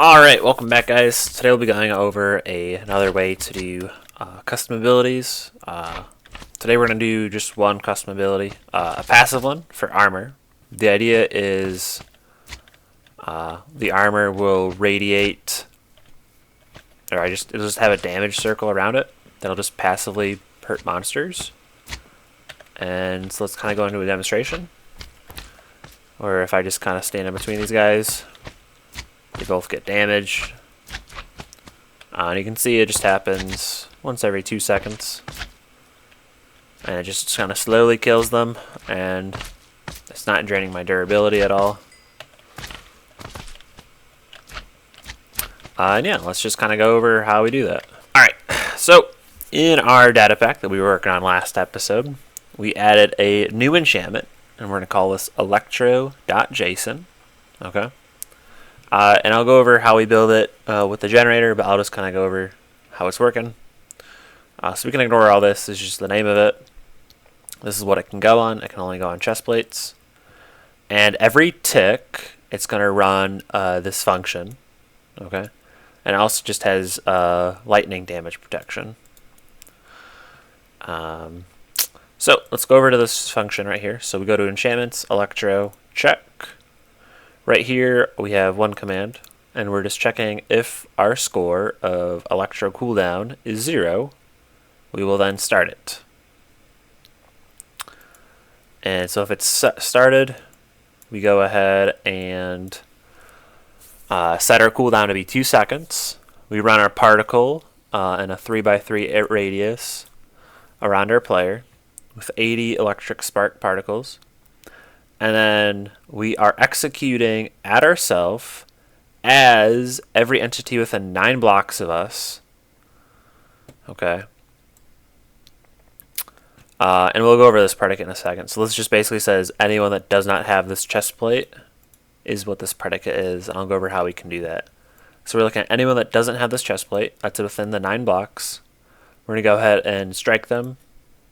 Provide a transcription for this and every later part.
Alright, welcome back guys. Today we'll be going over another way to do custom abilities. Today we're going to do just one custom ability, a passive one for armor. The idea is the armor will radiate, or it'll just have a damage circle around it that'll just passively hurt monsters. And so let's kind of go into a demonstration. Or if I just kind of stand in between these guys, they both get damage. And you can see it just happens once every 2 seconds. And it just kind of slowly kills them, and it's not draining my durability at all. And yeah, let's just kind of go over how we do that. Alright, so in our data pack that we were working on last episode, we added a new enchantment, and we're going to call this Electro.json. Okay. And I'll go over how we build it with the generator, but I'll just kind of go over how it's working. So we can ignore all this. This is just the name of it. This is what it can go on. It can only go on chest plates. And every tick, it's going to run this function. Okay. And it also just has lightning damage protection. So let's go over to this function right here. So we go to enchantments, Electro, check. Right here we have one command, and we're just checking if our score of Electro cooldown is 0. We will then start it. And so if it's started, we go ahead and set our cooldown to be 2 seconds. We run our particle in a 3x3 radius around our player with 80 electric spark particles. And then we are executing at ourselves as every entity within 9 blocks of us. Okay. And we'll go over this predicate in a second. So this just basically says anyone that does not have this chest plate is what this predicate is. And I'll go over how we can do that. So we're looking at anyone that doesn't have this chest plate. That's within the 9 blocks. We're going to go ahead and strike them,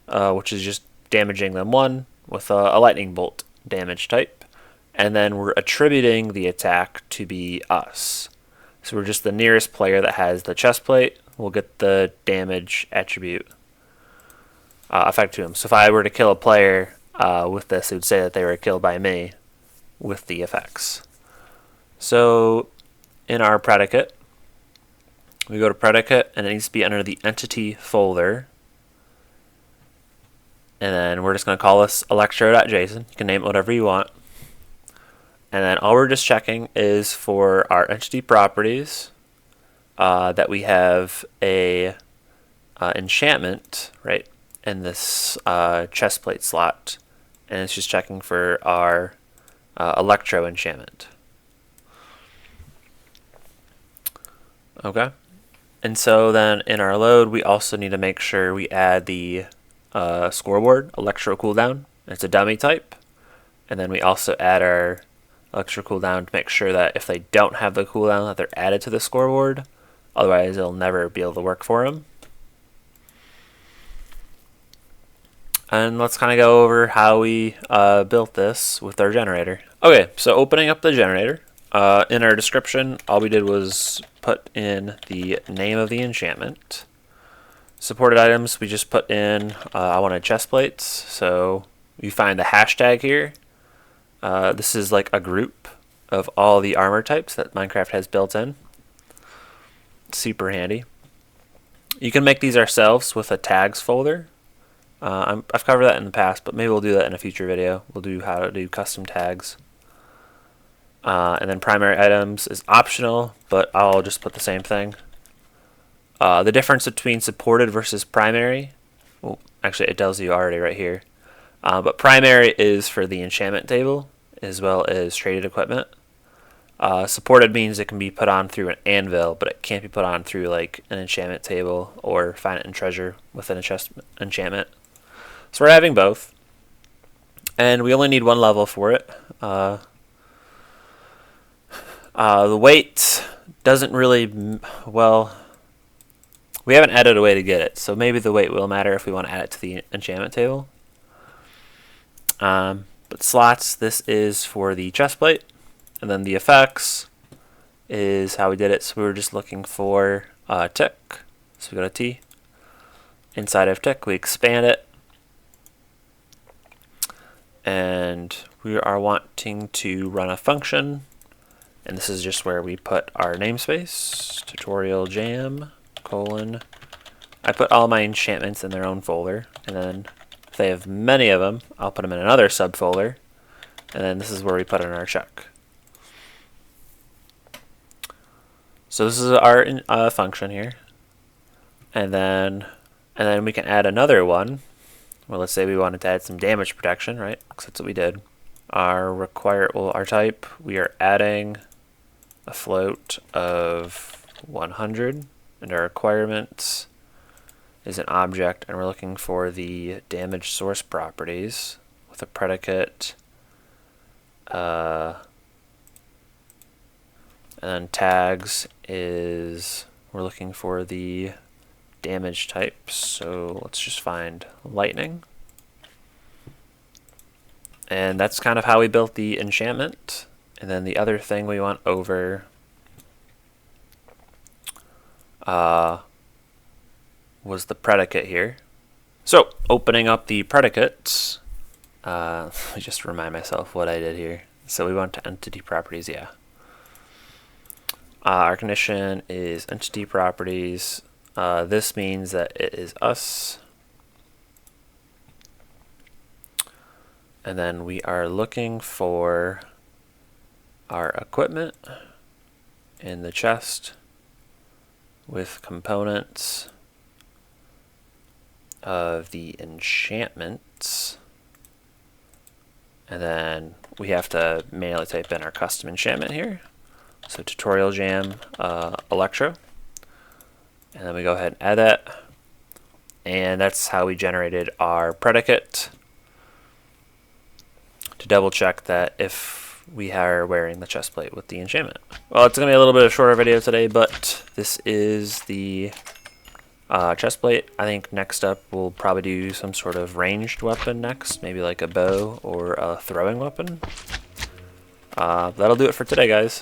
which is just damaging them 1 with a lightning bolt damage type, and then we're attributing the attack to be us. So we're just the nearest player that has the chest plate will get the damage attribute effect to him. So if I were to kill a player with this, it would say that they were killed by me with the effects. So in our predicate, we go to predicate, and it needs to be under the entity folder. And then we're just going to call this Electro.json. You can name it whatever you want. And then all we're just checking is for our entity properties that we have a enchantment right in this chest plate slot. And it's just checking for our Electro enchantment. Okay. And so then in our load, we also need to make sure we add the scoreboard, Electro cooldown. It's a dummy type. And then we also add our Electro cooldown to make sure that if they don't have the cooldown, that they're added to the scoreboard. Otherwise, it'll never be able to work for them. And let's kind of go over how we built this with our generator. Okay, so opening up the generator. In our description, all we did was put in the name of the enchantment. Supported items, we just put in, I wanted chest plates, so you find the hashtag here. This is like a group of all the armor types that Minecraft has built in. Super handy. You can make these ourselves with a tags folder. I've covered that in the past, but maybe we'll do that in a future video. We'll do how to do custom tags. And then primary items is optional, but I'll just put the same thing. The difference between supported versus primary, well, actually it tells you already right here, but primary is for the enchantment table as well as traded equipment. Supported means it can be put on through an anvil, but it can't be put on through like an enchantment table or find it in treasure within a chest enchantment. So we're having both, and we only need 1 level for it. The weight doesn't really, well, we haven't added a way to get it, so maybe the weight will matter if we want to add it to the enchantment table. But slots, this is for the chest plate, and then the effects is how we did it. So we were just looking for tick. So we go to T. Inside of tick, we expand it. And we are wanting to run a function. And this is just where we put our namespace, tutorial jam, colon. I put all my enchantments in their own folder. And then if they have many of them, I'll put them in another subfolder. And then this is where we put in our check. So this is our function here. And then we can add another one. Well, let's say we wanted to add some damage protection, right? Because that's what we did. Our type, we are adding a float of 100, and our requirements is an object, and we're looking for the damage source properties with a predicate, and then tags is we're looking for the damage type. So let's just find lightning. And that's kind of how we built the enchantment. And then the other thing we want over was the predicate here. So opening up the predicates, let me just remind myself what I did here. So we want to entity properties, yeah. Our condition is entity properties. This means that it is us. And then we are looking for our equipment in the chest with components of the enchantments. And then we have to manually type in our custom enchantment here. So tutorial jam Electro. And then we go ahead and add that. And that's how we generated our predicate. To double check that if we are wearing the chest plate with the enchantment. Well, it's going to be a little bit of a shorter video today, but this is the chest plate. I think next up we'll probably do some sort of ranged weapon next, maybe like a bow or a throwing weapon. That'll do it for today, guys.